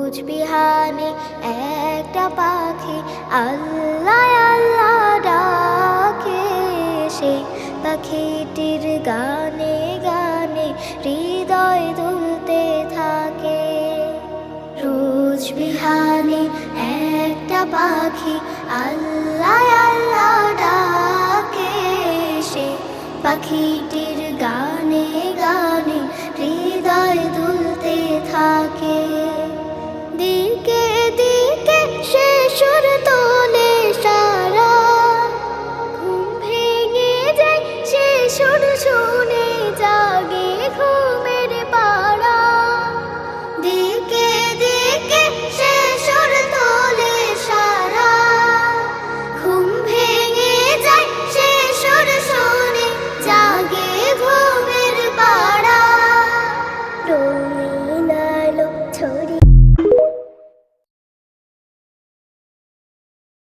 রোজ বিহানে একটা পাখি আল্লাহ আল্লাহ ডাকে, সেই পাখিটির গানে গানে হৃদয় দুলতে থাকে। রোজ বিহানে একটা পাখি আল্লাহ আল্লাহ ডাকে, সেই পাখি